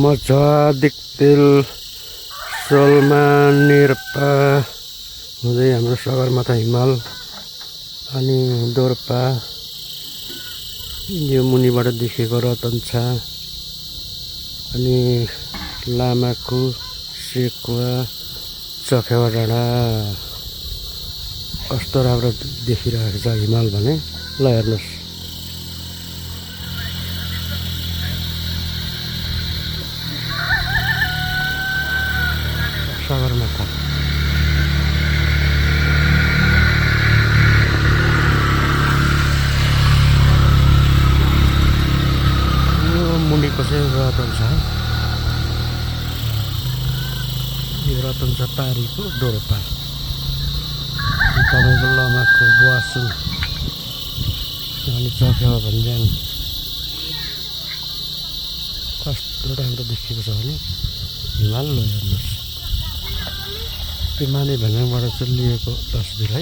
मजादिक्तेल सोलमा निरपा हुँदै हाम्रो सगरमाथा हिमाल अनि दोर्पा यो मुनिबाट देखेको रतनछा अनि लामाखु सेकुवा चखेवा डाँडा कस्तो राम्रो देखिरहेको छ हिमाल भने ल हेर्नुहोस् सगरमाथा यो मुनिको चाहिँ रतनछा यो रतनछा पारीको दोर्पा तपाईँको लमाको बुवासु अनि चखेवा भन्ज्याङ कस्तो राम्रो देखिएको छ भने हिमाल ल हेर्नुहोस् त्यो माने भन्ज्याङबाट चाहिँ लिएको तस्बिर है।